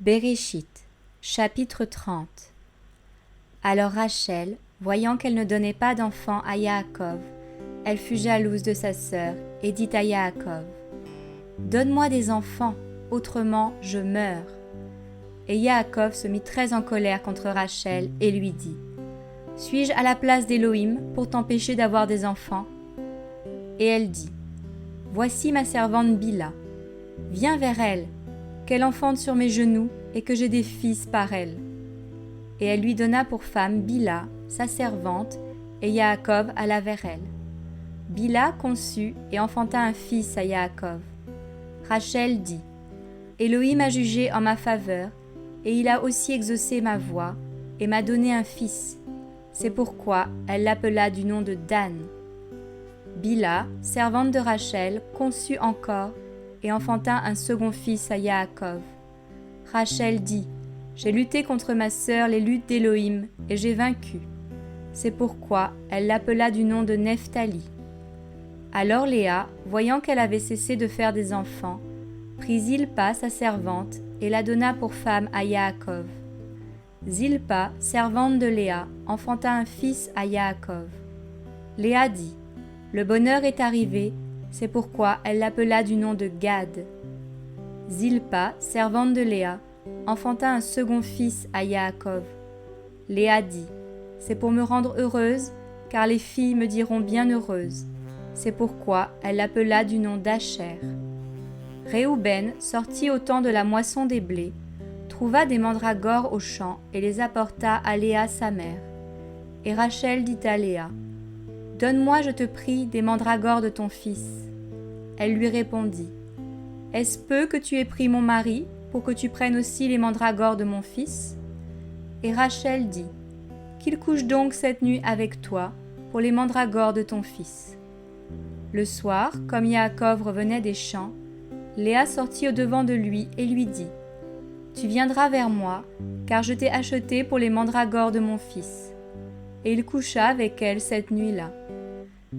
Béréchit, chapitre 30. Alors Rachel, voyant qu'elle ne donnait pas d'enfant à Yaakov, elle fut jalouse de sa sœur et dit à Yaakov : « Donne-moi des enfants, autrement je meurs. » Et Yaakov se mit très en colère contre Rachel et lui dit : « Suis-je à la place d'Élohim pour t'empêcher d'avoir des enfants ?» Et elle dit : « Voici ma servante Bila. Viens vers elle, qu'elle enfante sur mes genoux et que j'ai des fils par elle. » Et elle lui donna pour femme Bila, sa servante, et Yaakov alla vers elle. Bila conçut et enfanta un fils à Yaakov. Rachel dit : « Élohim a jugé en ma faveur, et il a aussi exaucé ma voix, et m'a donné un fils. C'est pourquoi elle l'appela du nom de Dan. » Bila, servante de Rachel, conçut encore, et enfanta un second fils à Yaakov. Rachel dit : « J'ai lutté contre ma sœur les luttes d'Élohim, et j'ai vaincu. C'est pourquoi elle l'appela du nom de Nephtali. » Alors Léa, voyant qu'elle avait cessé de faire des enfants, prit Zilpa, sa servante, et la donna pour femme à Yaakov. Zilpa, servante de Léa, enfanta un fils à Yaakov. Léa dit : « Le bonheur est arrivé, c'est pourquoi elle l'appela du nom de Gad. » Zilpa, servante de Léa, enfanta un second fils à Yaakov. Léa dit : « C'est pour me rendre heureuse, car les filles me diront bienheureuse. C'est pourquoi elle l'appela du nom d'Asher. » Réhouben sortit au temps de la moisson des blés, trouva des mandragores au champ et les apporta à Léa sa mère. Et Rachel dit à Léa : « Donne-moi, je te prie, des mandragores de ton fils. » Elle lui répondit : « Est-ce peu que tu aies pris mon mari pour que tu prennes aussi les mandragores de mon fils ?» Et Rachel dit : « Qu'il couche donc cette nuit avec toi pour les mandragores de ton fils. » Le soir, comme Yaakov revenait des champs, Léa sortit au-devant de lui et lui dit : « Tu viendras vers moi, car je t'ai acheté pour les mandragores de mon fils. » Et il coucha avec elle cette nuit-là.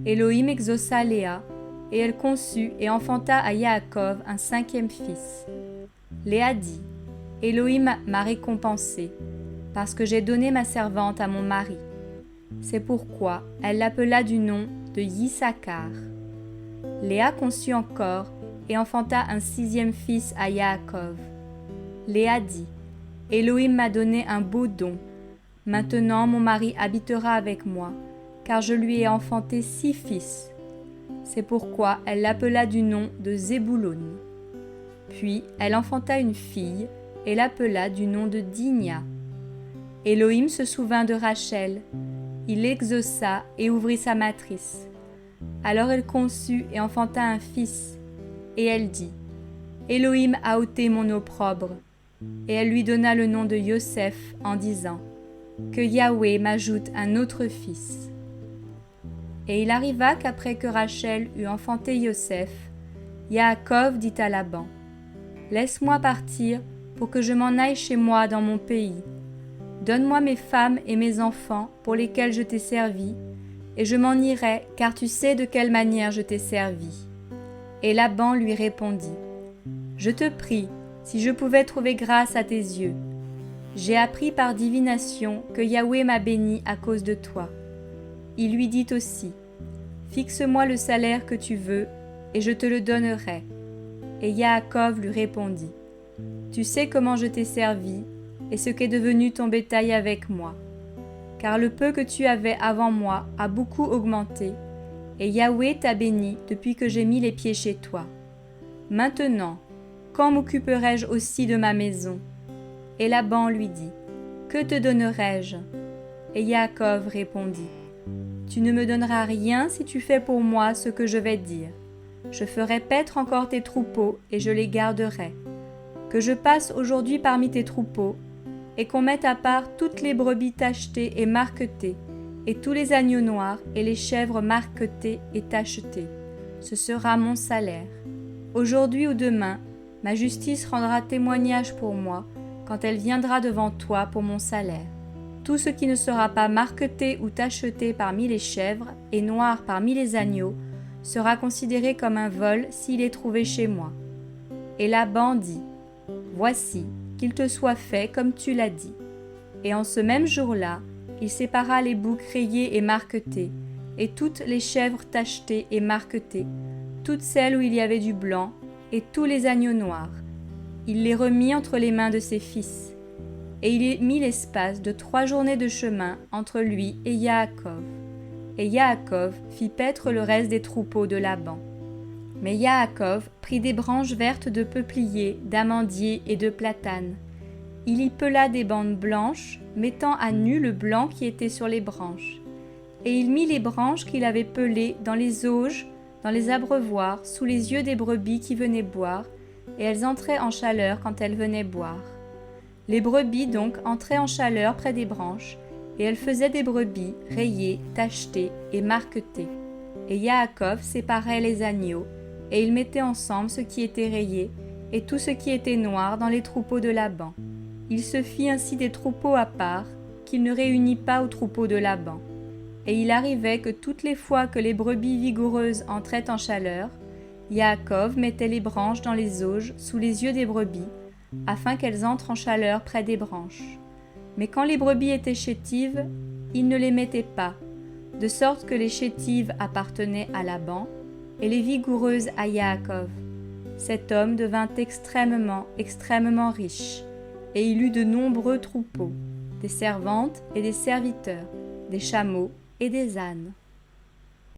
Élohim exauça Léa, et elle conçut et enfanta à Yaakov un cinquième fils. Léa dit : « Élohim m'a récompensée, parce que j'ai donné ma servante à mon mari. » C'est pourquoi elle l'appela du nom de Yissacar. Léa conçut encore et enfanta un sixième fils à Yaakov. Léa dit : « Élohim m'a donné un beau don. Maintenant mon mari habitera avec moi, car je lui ai enfanté 6 fils. » C'est pourquoi elle l'appela du nom de Zéboulon. Puis elle enfanta une fille et l'appela du nom de Dinia. Élohim se souvint de Rachel. Il l'exauça et ouvrit sa matrice. Alors elle conçut et enfanta un fils. Et elle dit : « Élohim a ôté mon opprobre. » Et elle lui donna le nom de Yoseph en disant : « Que Yahweh m'ajoute un autre fils. » Et il arriva qu'après que Rachel eut enfanté Yoseph, Yaakov dit à Laban : « Laisse-moi partir pour que je m'en aille chez moi dans mon pays. Donne-moi mes femmes et mes enfants pour lesquels je t'ai servi, et je m'en irai, car tu sais de quelle manière je t'ai servi. » Et Laban lui répondit : « Je te prie, si je pouvais trouver grâce à tes yeux. J'ai appris par divination que Yahweh m'a béni à cause de toi. » Il lui dit aussi : « Fixe-moi le salaire que tu veux, et je te le donnerai. » Et Yaakov lui répondit : « Tu sais comment je t'ai servi, et ce qu'est devenu ton bétail avec moi. Car le peu que tu avais avant moi a beaucoup augmenté, et Yahweh t'a béni depuis que j'ai mis les pieds chez toi. Maintenant, quand m'occuperai-je aussi de ma maison ? » Et Laban lui dit : « Que te donnerai-je ? » Et Yaakov répondit : « Tu ne me donneras rien si tu fais pour moi ce que je vais dire. Je ferai paître encore tes troupeaux et je les garderai. Que je passe aujourd'hui parmi tes troupeaux, et qu'on mette à part toutes les brebis tachetées et marquetées, et tous les agneaux noirs et les chèvres marquetées et tachetées. Ce sera mon salaire. Aujourd'hui ou demain, ma justice rendra témoignage pour moi, quand elle viendra devant toi pour mon salaire. Tout ce qui ne sera pas marqueté ou tacheté parmi les chèvres et noir parmi les agneaux sera considéré comme un vol s'il est trouvé chez moi. » Et Laban dit : « Voici, qu'il te soit fait comme tu l'as dit. » Et en ce même jour-là, il sépara les boucs rayés et marquetés, et toutes les chèvres tachetées et marquetées, toutes celles où il y avait du blanc, et tous les agneaux noirs. Il les remit entre les mains de ses fils. Et il mit l'espace de 3 journées de chemin entre lui et Yaakov. Et Yaakov fit paître le reste des troupeaux de Laban. Mais Yaakov prit des branches vertes de peuplier, d'amandier et de platane. Il y pela des bandes blanches, mettant à nu le blanc qui était sur les branches. Et il mit les branches qu'il avait pelées dans les auges, dans les abreuvoirs, sous les yeux des brebis qui venaient boire, et elles entraient en chaleur quand elles venaient boire. Les brebis donc entraient en chaleur près des branches, et elles faisaient des brebis rayées, tachetées et marquetées. Et Yaakov séparait les agneaux, et il mettait ensemble ce qui était rayé, et tout ce qui était noir dans les troupeaux de Laban. Il se fit ainsi des troupeaux à part, qu'il ne réunit pas aux troupeaux de Laban. Et il arrivait que toutes les fois que les brebis vigoureuses entraient en chaleur, Yaakov mettait les branches dans les auges sous les yeux des brebis, afin qu'elles entrent en chaleur près des branches. Mais quand les brebis étaient chétives, il ne les mettait pas, de sorte que les chétives appartenaient à Laban, et les vigoureuses à Yaakov. Cet homme devint extrêmement, extrêmement riche, et il eut de nombreux troupeaux, des servantes et des serviteurs, des chameaux et des ânes.